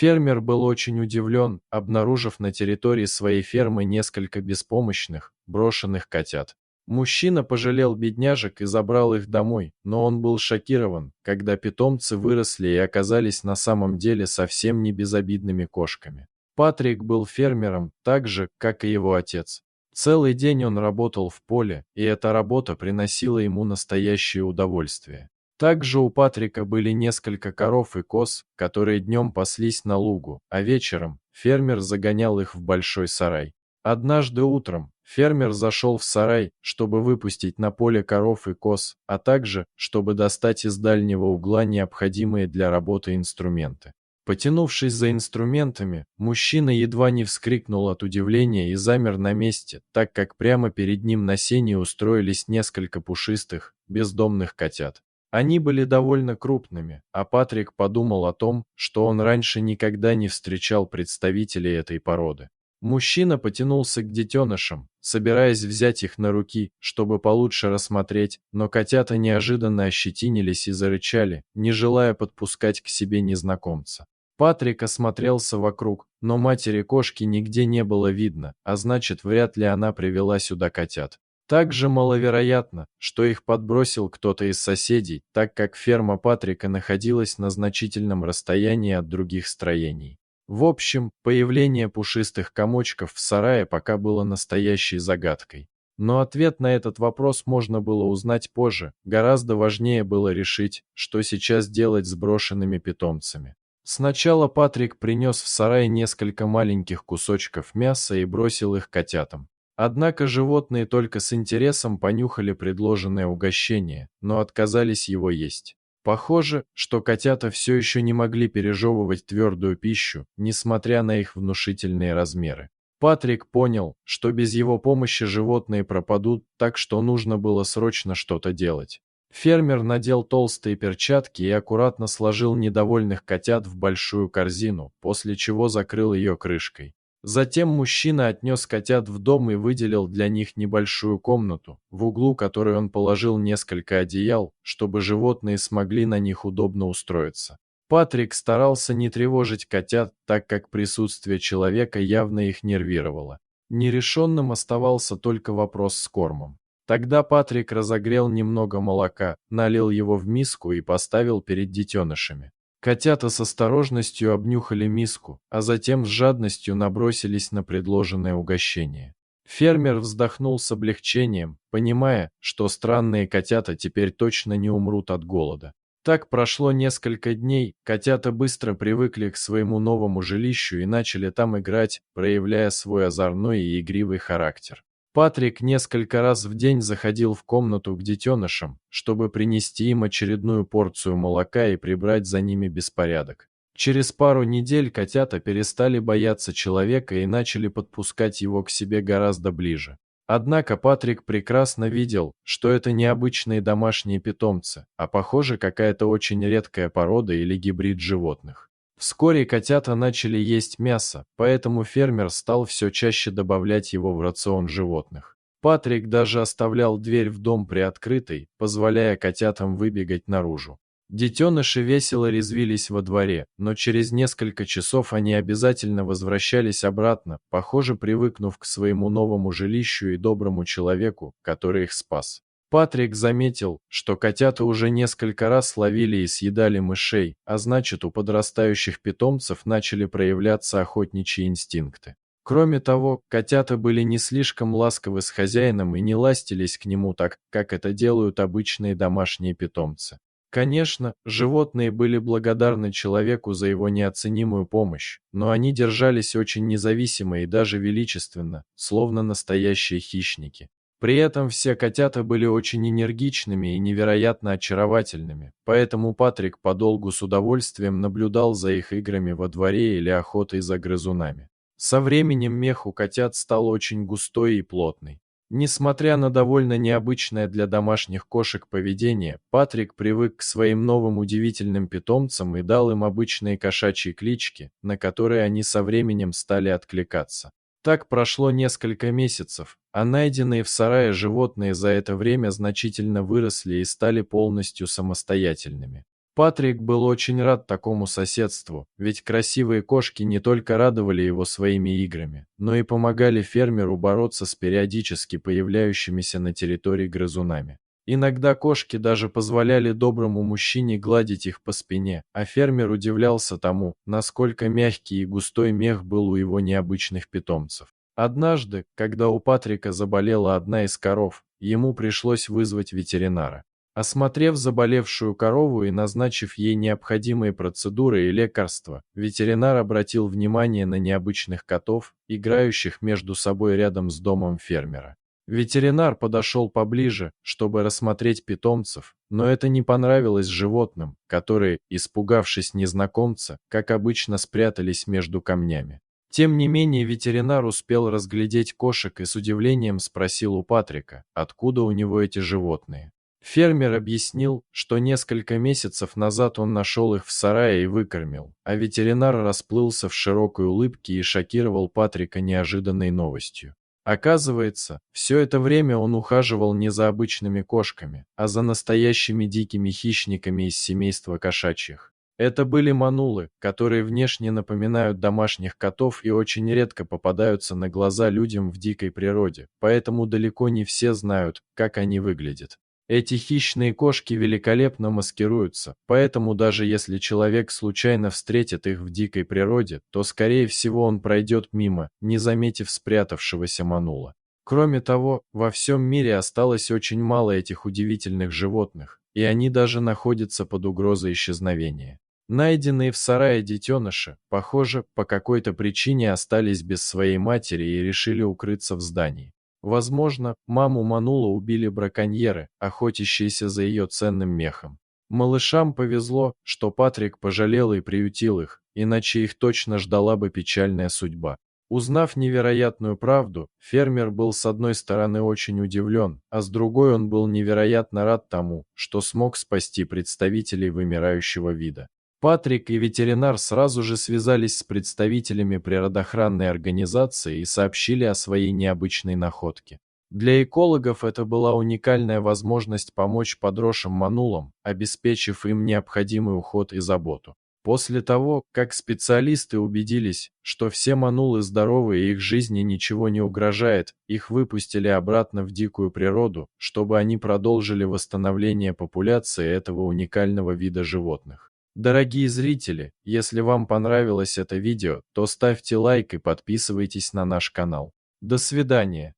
Фермер был очень удивлен, обнаружив на территории своей фермы несколько беспомощных, брошенных котят. Мужчина пожалел бедняжек и забрал их домой, но он был шокирован, когда питомцы выросли и оказались на самом деле совсем не безобидными кошками. Патрик был фермером, так же, как и его отец. Целый день он работал в поле, и эта работа приносила ему настоящее удовольствие. Также у Патрика были несколько коров и коз, которые днем паслись на лугу, а вечером фермер загонял их в большой сарай. Однажды утром фермер зашел в сарай, чтобы выпустить на поле коров и коз, а также, чтобы достать из дальнего угла необходимые для работы инструменты. Потянувшись за инструментами, мужчина едва не вскрикнул от удивления и замер на месте, так как прямо перед ним на сене устроились несколько пушистых, бездомных котят. Они были довольно крупными, а Патрик подумал о том, что он раньше никогда не встречал представителей этой породы. Мужчина потянулся к детенышам, собираясь взять их на руки, чтобы получше рассмотреть, но котята неожиданно ощетинились и зарычали, не желая подпускать к себе незнакомца. Патрик осмотрелся вокруг, но матери кошки нигде не было видно, а значит, вряд ли она привела сюда котят. Также маловероятно, что их подбросил кто-то из соседей, так как ферма Патрика находилась на значительном расстоянии от других строений. В общем, появление пушистых комочков в сарае пока было настоящей загадкой. Но ответ на этот вопрос можно было узнать позже, гораздо важнее было решить, что сейчас делать с брошенными питомцами. Сначала Патрик принес в сарай несколько маленьких кусочков мяса и бросил их котятам. Однако животные только с интересом понюхали предложенное угощение, но отказались его есть. Похоже, что котята все еще не могли пережевывать твердую пищу, несмотря на их внушительные размеры. Патрик понял, что без его помощи животные пропадут, так что нужно было срочно что-то делать. Фермер надел толстые перчатки и аккуратно сложил недовольных котят в большую корзину, после чего закрыл ее крышкой. Затем мужчина отнес котят в дом и выделил для них небольшую комнату, в углу которой он положил несколько одеял, чтобы животные смогли на них удобно устроиться. Патрик старался не тревожить котят, так как присутствие человека явно их нервировало. Нерешенным оставался только вопрос с кормом. Тогда Патрик разогрел немного молока, налил его в миску и поставил перед детенышами. Котята с осторожностью обнюхали миску, а затем с жадностью набросились на предложенное угощение. Фермер вздохнул с облегчением, понимая, что странные котята теперь точно не умрут от голода. Так прошло несколько дней, котята быстро привыкли к своему новому жилищу и начали там играть, проявляя свой озорной и игривый характер. Патрик несколько раз в день заходил в комнату к детенышам, чтобы принести им очередную порцию молока и прибрать за ними беспорядок. Через пару недель котята перестали бояться человека и начали подпускать его к себе гораздо ближе. Однако Патрик прекрасно видел, что это не обычные домашние питомцы, а похоже какая-то очень редкая порода или гибрид животных. Вскоре котята начали есть мясо, поэтому фермер стал все чаще добавлять его в рацион животных. Патрик даже оставлял дверь в дом приоткрытой, позволяя котятам выбегать наружу. Детеныши весело резвились во дворе, но через несколько часов они обязательно возвращались обратно, похоже, привыкнув к своему новому жилищу и доброму человеку, который их спас. Патрик заметил, что котята уже несколько раз ловили и съедали мышей, а значит, у подрастающих питомцев начали проявляться охотничьи инстинкты. Кроме того, котята были не слишком ласковы с хозяином и не ластились к нему так, как это делают обычные домашние питомцы. Конечно, животные были благодарны человеку за его неоценимую помощь, но они держались очень независимо и даже величественно, словно настоящие хищники. При этом все котята были очень энергичными и невероятно очаровательными, поэтому Патрик подолгу с удовольствием наблюдал за их играми во дворе или охотой за грызунами. Со временем мех у котят стал очень густой и плотный. Несмотря на довольно необычное для домашних кошек поведение, Патрик привык к своим новым удивительным питомцам и дал им обычные кошачьи клички, на которые они со временем стали откликаться. Так прошло несколько месяцев, а найденные в сарае животные за это время значительно выросли и стали полностью самостоятельными. Патрик был очень рад такому соседству, ведь красивые кошки не только радовали его своими играми, но и помогали фермеру бороться с периодически появляющимися на территории грызунами. Иногда кошки даже позволяли доброму мужчине гладить их по спине, а фермер удивлялся тому, насколько мягкий и густой мех был у его необычных питомцев. Однажды, когда у Патрика заболела одна из коров, ему пришлось вызвать ветеринара. Осмотрев заболевшую корову и назначив ей необходимые процедуры и лекарства, ветеринар обратил внимание на необычных котов, играющих между собой рядом с домом фермера. Ветеринар подошел поближе, чтобы рассмотреть питомцев, но это не понравилось животным, которые, испугавшись незнакомца, как обычно спрятались между камнями. Тем не менее ветеринар успел разглядеть кошек и с удивлением спросил у Патрика, откуда у него эти животные. Фермер объяснил, что несколько месяцев назад он нашел их в сарае и выкормил, а ветеринар расплылся в широкой улыбке и шокировал Патрика неожиданной новостью. Оказывается, все это время он ухаживал не за обычными кошками, а за настоящими дикими хищниками из семейства кошачьих. Это были манулы, которые внешне напоминают домашних котов и очень редко попадаются на глаза людям в дикой природе, поэтому далеко не все знают, как они выглядят. Эти хищные кошки великолепно маскируются, поэтому даже если человек случайно встретит их в дикой природе, то скорее всего он пройдет мимо, не заметив спрятавшегося манула. Кроме того, во всем мире осталось очень мало этих удивительных животных, и они даже находятся под угрозой исчезновения. Найденные в сарае детеныши, похоже, по какой-то причине остались без своей матери и решили укрыться в здании. Возможно, маму манула убили браконьеры, охотящиеся за ее ценным мехом. Малышам повезло, что Патрик пожалел и приютил их, иначе их точно ждала бы печальная судьба. Узнав невероятную правду, фермер был с одной стороны очень удивлен, а с другой он был невероятно рад тому, что смог спасти представителей вымирающего вида. Патрик и ветеринар сразу же связались с представителями природоохранной организации и сообщили о своей необычной находке. Для экологов это была уникальная возможность помочь подросшим манулам, обеспечив им необходимый уход и заботу. После того, как специалисты убедились, что все манулы здоровы и их жизни ничего не угрожает, их выпустили обратно в дикую природу, чтобы они продолжили восстановление популяции этого уникального вида животных. Дорогие зрители, если вам понравилось это видео, то ставьте лайк и подписывайтесь на наш канал. До свидания.